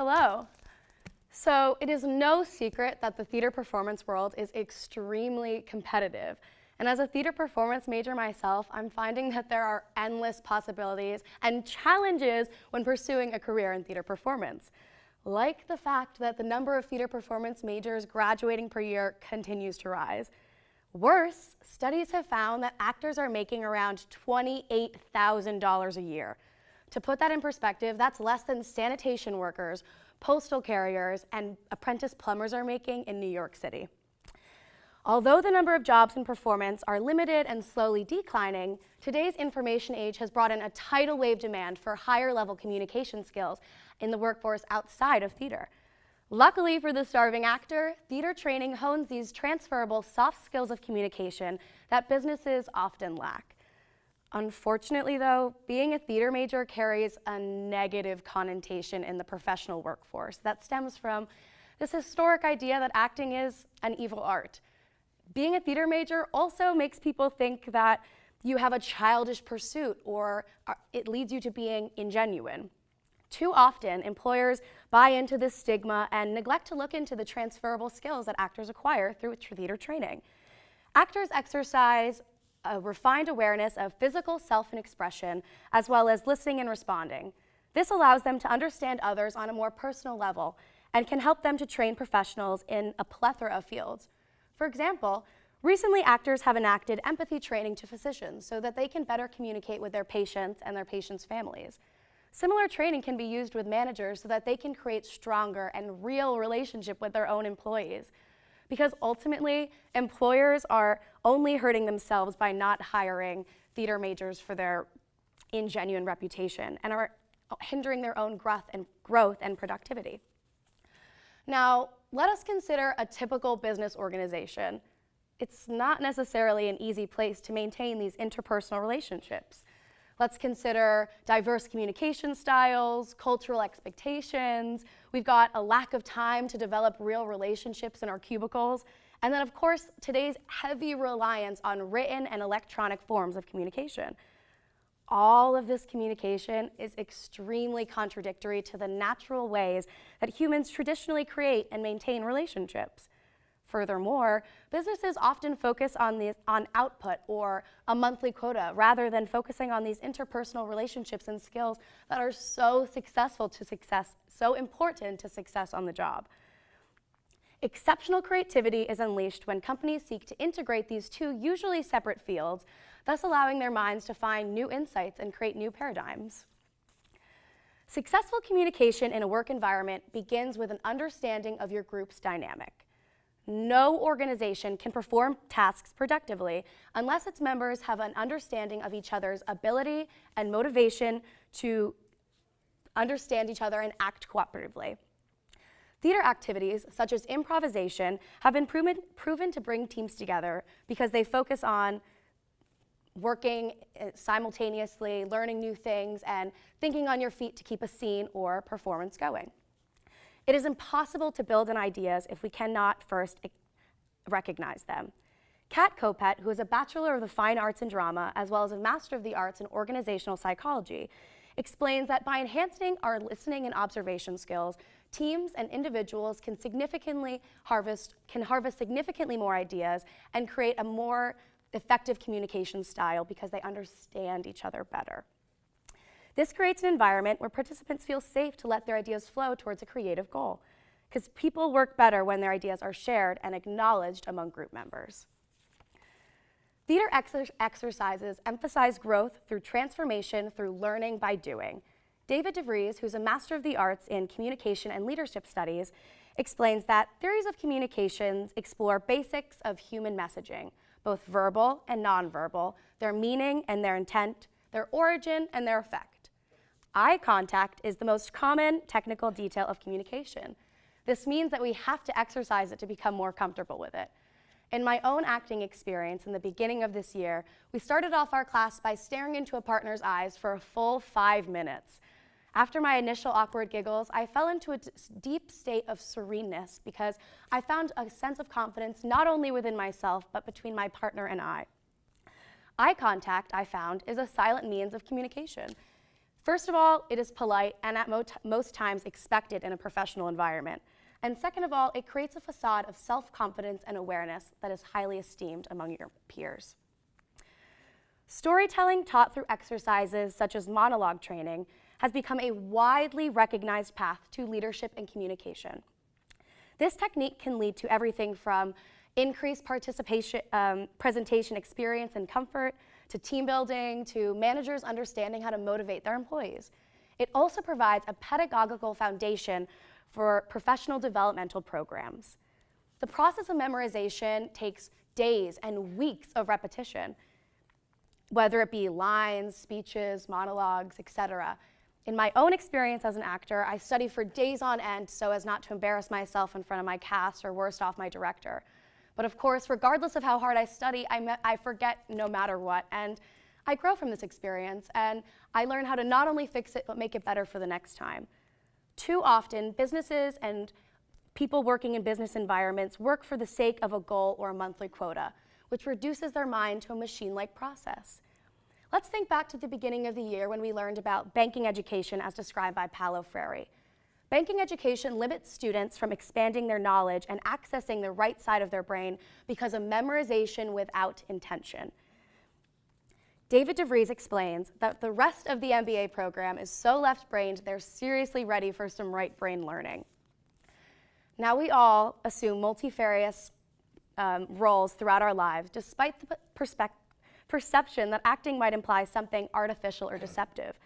Hello. So it is no secret that the theater performance world is extremely competitive. And as a theater performance major myself, I'm finding that there are endless possibilities and challenges when pursuing a career in theater performance. Like the fact that the number of theater performance majors graduating per year continues to rise. Worse, studies have found that actors are making around $28,000 a year. To put that in perspective, that's less than sanitation workers, postal carriers, and apprentice plumbers are making in New York City. Although the number of jobs in performance are limited and slowly declining, today's information age has brought in a tidal wave demand for higher level communication skills in the workforce outside of theater. Luckily for the starving actor, theater training hones these transferable soft skills of communication that businesses often lack. Unfortunately though, being a theater major carries a negative connotation in the professional workforce that stems from this historic idea that acting is an evil art. Being a theater major also makes people think that you have a childish pursuit or it leads you to being ingenuine. Too often, employers buy into this stigma and neglect to look into the transferable skills that actors acquire through theater training. Actors exercise a refined awareness of physical self and expression, as well as listening and responding. This allows them to understand others on a more personal level and can help them to train professionals in a plethora of fields. For example, recently actors have enacted empathy training to physicians so that they can better communicate with their patients and their patients' families. Similar training can be used with managers so that they can create stronger and real relationship with their own employees. Because ultimately, employers are only hurting themselves by not hiring theater majors for their ingenuine reputation and are hindering their own growth and productivity. Now, let us consider a typical business organization. It's not necessarily an easy place to maintain these interpersonal relationships. Let's consider diverse communication styles, cultural expectations. We've got a lack of time to develop real relationships in our cubicles. And then, of course, today's heavy reliance on written and electronic forms of communication. All of this communication is extremely contradictory to the natural ways that humans traditionally create and maintain relationships. Furthermore, businesses often focus on output or a monthly quota rather than focusing on these interpersonal relationships and skills that are so important to success on the job. Exceptional creativity is unleashed when companies seek to integrate these two usually separate fields, thus allowing their minds to find new insights and create new paradigms. Successful communication in a work environment begins with an understanding of your group's dynamic. No organization can perform tasks productively unless its members have an understanding of each other's ability and motivation to understand each other and act cooperatively. Theater activities, such as improvisation, have been proven to bring teams together because they focus on working simultaneously, learning new things, and thinking on your feet to keep a scene or performance going. It is impossible to build on ideas if we cannot first recognize them. Kat Kopet, who is a Bachelor of the Fine Arts in Drama, as well as a Master of the Arts in Organizational Psychology, explains that by enhancing our listening and observation skills, teams and individuals can harvest significantly more ideas and create a more effective communication style because they understand each other better. This creates an environment where participants feel safe to let their ideas flow towards a creative goal, because people work better when their ideas are shared and acknowledged among group members. Theater exercises emphasize growth through transformation through learning by doing. David DeVries, who's a Master of the Arts in Communication and Leadership Studies, explains that theories of communications explore basics of human messaging, both verbal and nonverbal, their meaning and their intent, their origin and their effect. Eye contact is the most common technical detail of communication. This means that we have to exercise it to become more comfortable with it. In my own acting experience in the beginning of this year, we started off our class by staring into a partner's eyes for a full 5 minutes. After my initial awkward giggles, I fell into a deep state of sereneness because I found a sense of confidence not only within myself, but between my partner and I. Eye contact, I found, is a silent means of communication. First of all, it is polite and at most times expected in a professional environment. And second of all, it creates a facade of self-confidence and awareness that is highly esteemed among your peers. Storytelling taught through exercises such as monologue training has become a widely recognized path to leadership and communication. This technique can lead to everything from increased participation, presentation experience and comfort, to team building, to managers understanding how to motivate their employees. It also provides a pedagogical foundation for professional developmental programs. The process of memorization takes days and weeks of repetition, whether it be lines, speeches, monologues, etc. In my own experience as an actor, I studied for days on end so as not to embarrass myself in front of my cast or worst off my director. But of course, regardless of how hard I study, I forget no matter what, and I grow from this experience, and I learn how to not only fix it, but make it better for the next time. Too often, businesses and people working in business environments work for the sake of a goal or a monthly quota, which reduces their mind to a machine-like process. Let's think back to the beginning of the year when we learned about banking education as described by Paulo Freire. Banking education limits students from expanding their knowledge and accessing the right side of their brain because of memorization without intention. David DeVries explains that the rest of the MBA program is so left-brained they're seriously ready for some right-brain learning. Now we all assume multifarious roles throughout our lives, despite the perception that acting might imply something artificial or deceptive.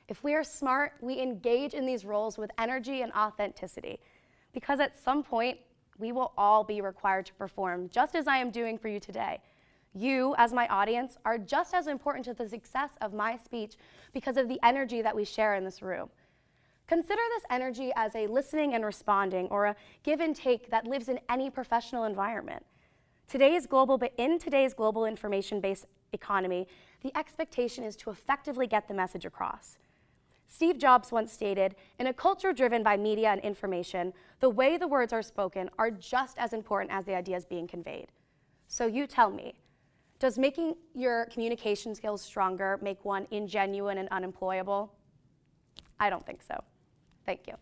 If we are smart, we engage in these roles with energy and authenticity, because at some point, we will all be required to perform, just as I am doing for you today. You, as my audience, are just as important to the success of my speech because of the energy that we share in this room. Consider this energy as a listening and responding, or a give and take that lives in any professional environment. In today's global information-based economy, the expectation is to effectively get the message across. Steve Jobs once stated, in a culture driven by media and information, the way the words are spoken are just as important as the ideas being conveyed. So you tell me, does making your communication skills stronger make one ingenuine and unemployable? I don't think so. Thank you.